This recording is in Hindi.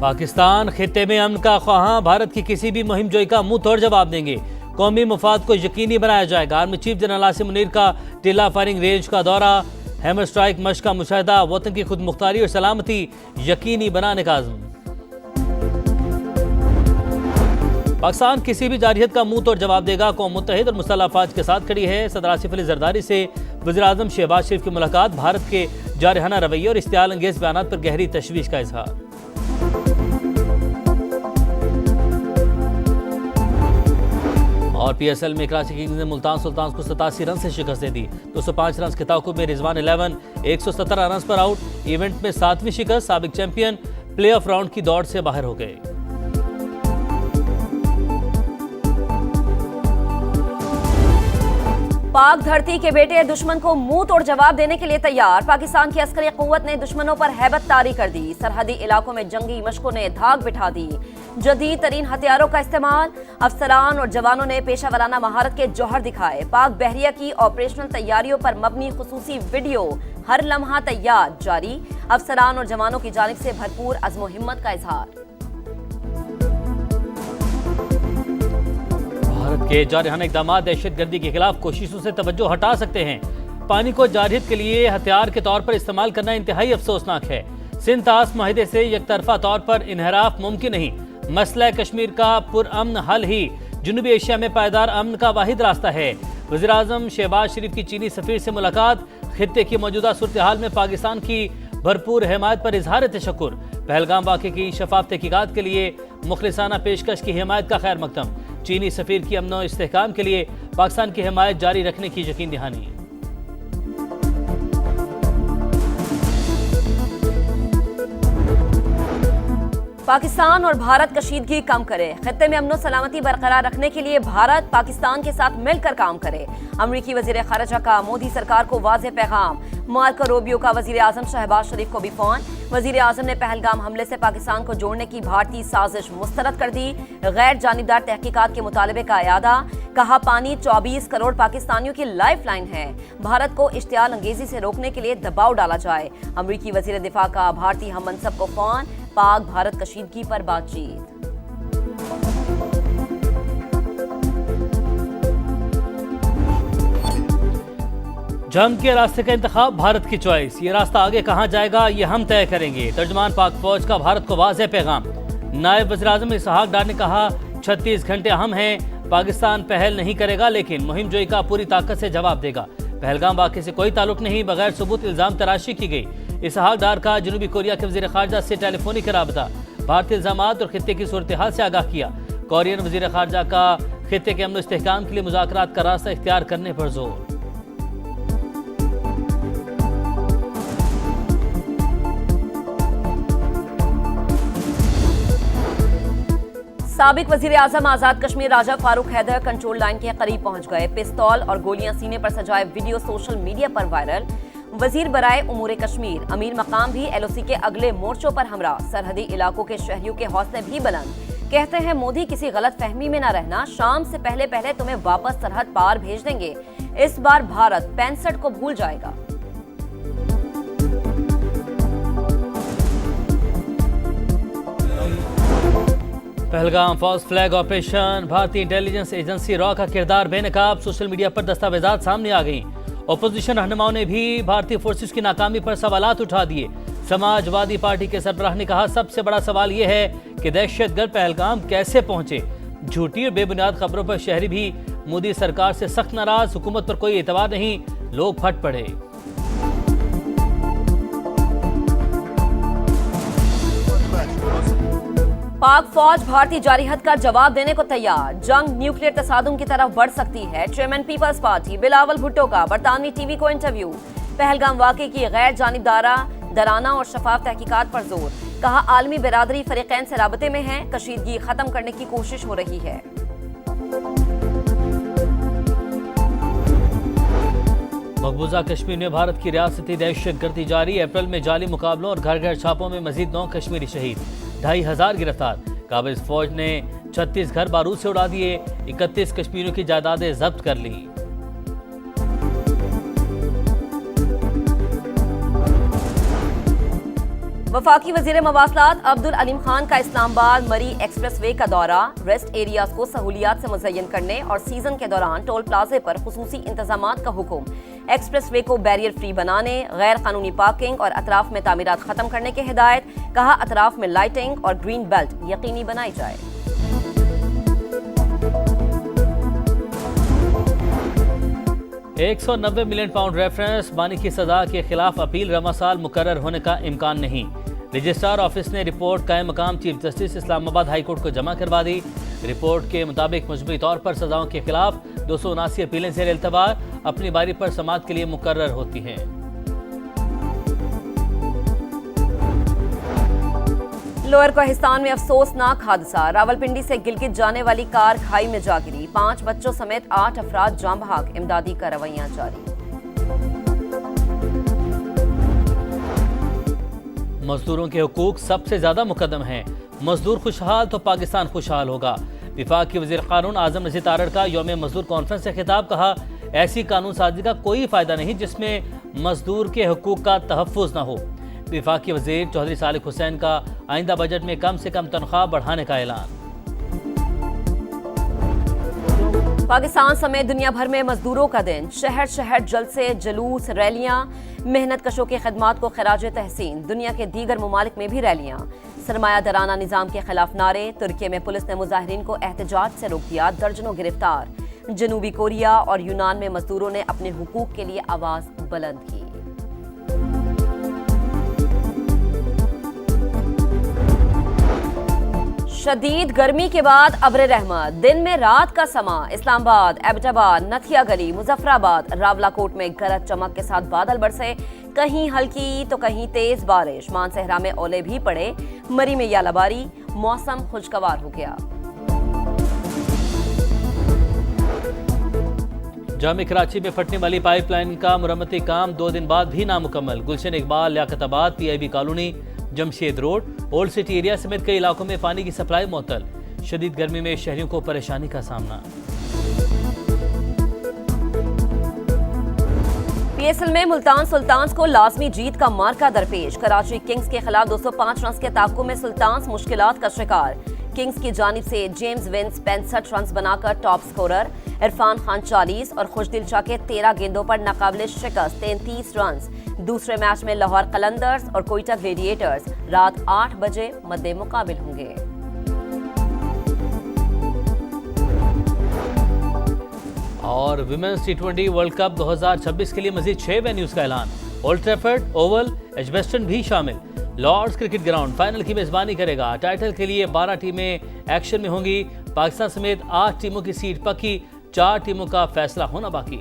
पाकिस्तान खित्ते में अमन का ख्वाहां, भारत की किसी भी मुहिम जोई का मुंह तोड़ जवाब देंगे। कौमी मफाद को यकीनी बनाया जाएगा। Army chief general Asim Munir का टिल्ला फायरिंग रेंज का दौरा, हैमर स्ट्राइक मश्क का मुशाहिदा, वतन की खुद मुख्तारी और सलामती यकीनी बनाने का आज़म। पाकिस्तान किसी भी जारहियत का मुंह तोड़ जवाब देगा। कौम मुत्तहिद और मुसल्लह अफवाज के साथ खड़ी है। सदर आसिफ अली जरदारी से वज़ीर आज़म शहबाज शरीफ की मुलाकात, भारत के जारहाना रवैये और इश्तियाल अंगेज बयानात पर गहरी तशवीश का इजहार। और PSL में कराची किंग्स ने मुल्तान सुल्तान्स को 87 रन से शिकस्त दे दी। 205 रन के ताकुब में रिजवान 11 117 रन पर आउट। इवेंट में 7वीं शिकस्त, साबिक चैंपियन प्ले ऑफ राउंड की दौड़ से बाहर हो गए। पाक धरती के बेटे दुश्मन को मुंह तोड़ जवाब देने के लिए तैयार। पाकिस्तान की अस्करी क़ुव्वत ने दुश्मनों पर हैबत तारी कर दी। सरहदी इलाकों में जंगी मशकों ने धाक बिठा दी। जदीद तरीन हथियारों का इस्तेमाल, अफसरान और जवानों ने पेशा महारत के जौहर दिखाए। पाक बहरिया की ऑपरेशनल तैयारियों पर मबनी खुसूसी वीडियो हर लम्हा तैयार जारी। अफसरान और जवानों की जानिब से भरपूर अज़्म व हिम्मत का इजहार। भारत के जारहाना इक़दामात दहशतगर्दी के खिलाफ कोशिशों से तवज्जो हटा सकते हैं। पानी को जारहियत के लिए हथियार के तौर पर इस्तेमाल करना इंतहाई अफसोसनाक है। सिंध तास माहिदे से यकतरफा तौर पर इन्हराफ मुमकिन नहीं। मसला कश्मीर का पुरअमन हल ही जनूबी एशिया में पायदार अमन का वाहिद रास्ता है। वज़ीर आज़म शहबाज शरीफ की चीनी सफ़ीर से मुलाकात, खित्ते की मौजूदा सूरत हाल में पाकिस्तान की भरपूर हिमायत पर इजहार तशक्कुर। पहलगाम वाक़े की शफाफ तहकीकात के लिए मुखलिसाना पेशकश की हिमायत का खैर मकदम। चीनी सफ़ीर की अमन और इस्तेहकाम के लिए पाकिस्तान की हिमायत जारी रखने की यकीन दहानी। पाकिस्तान और भारत कशीदगी कम करे। खित्ते में अमन सलामती बरकरार रखने के लिए भारत पाकिस्तान के साथ मिलकर काम करे। अमरीकी वजीर खारजा का मोदी सरकार को वाज़ेह पैगाम। मार्को रूबियो का वजीर आज़म शहबाज शरीफ को भी फोन। वजीर आज़म ने पहलगाम हमले से पाकिस्तान को जोड़ने की भारतीय साजिश मुस्तरद कर दी। गैर जानिबदार तहकीकात के मुतालबे का इयादा। कहा पानी 24 करोड़ पाकिस्तानियों की लाइफ लाइन है। भारत को इश्तियाल अंगेजी से रोकने के लिए दबाव डाला जाए। अमरीकी वजीर दिफा का भारतीय हम मनसब को फोन। पाक भारत कशीदगी पर बातचीत। जंग के रास्ते का इंतखाब भारत की चॉइस। ये रास्ता आगे कहां जाएगा ये हम तय करेंगे। तर्जुमान पाक फौज का भारत को वाज़ेह पैगाम। नायब वज़ीर आज़म इसहाक डार ने कहा 36 घंटे अहम हैं। पाकिस्तान पहल नहीं करेगा लेकिन मुहिम जोई का पूरी ताकत से जवाब देगा। पहलगाम वाक़े से कोई ताल्लुक नहीं, बगैर सबूत इल्ज़ाम तराशी की गई। इसहाक डार का जनूबी कोरिया के वज़ीर ख़ारजा से टेलीफोनिक राबता, भारतीय इल्ज़ामात और खित्ते की सूरत हाल से आगाह किया। कोरियन वज़ीर ख़ारजा का खित्ते के अमन इस्तेहकाम के लिए मुज़ाकरात का रास्ता इख्तियार करने पर जोर। साबिक वजीर आजम आजाद कश्मीर राजा फारूक हैदर कंट्रोल लाइन के करीब पहुंच गए। पिस्तौल और गोलियां सीने पर सजाए वीडियो सोशल मीडिया पर वायरल। वजीर बराए उमूर कश्मीर अमीर मकाम भी LOC के अगले मोर्चों पर हमरा। सरहदी इलाकों के शहरियों के हौसले भी बुलंद। कहते हैं मोदी किसी गलत फहमी में न रहना, शाम से पहले पहले तुम्हें वापस सरहद पार भेज देंगे। इस बार भारत 65 को भूल जाएगा। पहलगाम फॉल्स फ्लैग ऑपरेशन, भारतीय इंटेलिजेंस एजेंसी रॉ का किरदार बेनकाब। सोशल मीडिया पर दस्तावेजात सामने आ गई। ओपोजिशन रहनुमाओं ने भी भारतीय फोर्सेस की नाकामी पर सवालात उठा दिए। समाजवादी पार्टी के सरबराह ने कहा सबसे बड़ा सवाल यह है कि दहशतगर्द पहलगाम कैसे पहुंचे। झूठी और बेबुनियाद खबरों पर शहरी भी मोदी सरकार से सख्त नाराज। हुकूमत पर कोई एतबार नहीं, लोग फट पड़े। पाक फौज भारतीय जारहियत का जवाब देने को तैयार। जंग न्यूक्लियर तसादुम की तरफ बढ़ सकती है। Chairman People's Party Bilawal Bhutto का बरतानवी टीवी को इंटरव्यू। पहलगाम वाक़े की गैर जानिबदाराना और शफाफ तहकीकात पर जोर। कहा आलमी बिरादरी फरीकैन से राबते में है, कशीदगी खत्म करने की कोशिश हो रही है। मकबूजा कश्मीर में भारत की रियासती दहशतगर्दी जारी। अप्रैल में जाली मुकाबलों और घर घर छापों में मजीद 9 कश्मीरी शहीद, 2500 गिरफ्तार। काबिज फौज ने 36 घर बारूद से उड़ा दिए। 31 कश्मीरियों की जायदादें जब्त कर ली। वफाकी वजीर मवासलात अब्दुल अलीम खान का इस्लामाबाद मरी एक्सप्रेसवे का दौरा। रेस्ट एरियाज को सहूलियात से मुज़य्यन करने और सीजन के दौरान टोल प्लाजे पर खुसूसी इंतजामात का हुक्म। एक्सप्रेसवे को बैरियर फ्री बनाने, गैर कानूनी पार्किंग और अतराफ में तामीरात खत्म करने की हिदायत। कहा, अतराफ में लाइटिंग और ग्रीन बेल्ट यकीनी बनाई जाए। £190 मिलियन रेफरेंस बानी की सजा के खिलाफ अपील रवा साल मुकर्रर होने का इम्कान नहीं। रजिस्ट्रार ऑफिस ने रिपोर्ट कायम मकाम chief justice Islamabad high court को जमा करवा दी। रिपोर्ट के मुताबिक मजमूई तौर पर सजाओं के खिलाफ 279 अपीलें ज़ेर इल्तवा अपनी बारी पर समाअत के लिए मुकर्रर होती हैं। लोअर कोहिस्तान में अफसोसनाक हादसा। रावलपिंडी से गिलगित जाने वाली कार खाई में जा गिरी। 5 बच्चों समेत 8 अफराद जाम बहक। इमदादी कार्रवाइयां जारी। मजदूरों के हुकूक सबसे ज्यादा मुकदम हैं। मजदूर खुशहाल तो पाकिस्तान खुशहाल होगा। विफाक की वज़ीर क़ानून आज़म नज़ीर तारड़ का यौम मजदूर कॉन्फ्रेंस से खिताब। कहा, ऐसी कानून साजी का कोई फायदा नहीं जिसमें मजदूर के हुकूक का तहफ़्फ़ुज़ न हो। विफाकी वज़ीर चौधरी सालिक हुसैन का आइंदा बजट में कम से कम तनख्वाह बढ़ाने का ऐलान। पाकिस्तान समेत दुनिया भर में मजदूरों का दिन। शहर शहर जलसे, जुलूस, रैलियां। मेहनत कशों की खदमात को खराज तहसीन। दुनिया के दीगर ममालिक में भी रैलियां। सरमाया दराना निज़ाम के खिलाफ नारे। तुर्की में पुलिस ने मुजाहिरीन को एहतजाज से रोक दिया। दर्जनों गिरफ्तार। जनूबी कोरिया और यूनान में मजदूरों ने अपने हुकूक के लिए आवाज बुलंद की। शदीद गर्मी के बाद अब्र रहमत। दिन में रात का समा। इस्लामाबाद, एबटाबाद, नथिया गली, मुजफ्फराबाद, रावलाकोट में गरज चमक के साथ बादल बरसे। कहीं हल्की तो कहीं तेज बारिश। मानसहरा में ओले भी पड़े। मरी में यालाबारी। मौसम खुशगवार हो गया। जामे कराची में फटने वाली पाइपलाइन का मुरम्मती काम 2 दिन बाद भी नामुकम्मल। Gulshan Iqbal, Liaquatabad, PIB colony, Jamshed road, old city area समेत कई इलाकों में पानी की सप्लाई मुअत्तल। शदीद गर्मी में शहरियों को परेशानी का सामना। PSL में मुल्तान सुल्तान्स को लाजमी जीत का मार्का दरपेश। कराची किंग्स के खिलाफ 205 रन के ताक़ुब में सुल्तान्स मुश्किलात का शिकार। किंग्स की जानिब से जेम्स विंस 65 रन बनाकर टॉप स्कोरर। इरफान खान 40 और खुशदिल शाह के 13 गेंदों पर नाकाबिले शिकस्त 33 रन। दूसरे मैच में लाहौर कलंदर्स और कोयटा ग्लेडिएटर्स रात 8 बजे मद्दे मुकाबिल होंगे। और विमेंस T20 वर्ल्ड कप 2026 के लिए मजीद 6 वेन्यूज का ऐलान। ओल्ड ट्रैफर्ड, ओवल, एजबेस्टन भी शामिल। लॉर्ड्स क्रिकेट ग्राउंड फाइनल की मेजबानी करेगा। टाइटल के लिए 12 टीमें एक्शन में होंगी। पाकिस्तान समेत 8 टीमों की सीट पक्की। 4 टीमों का फैसला होना बाकी।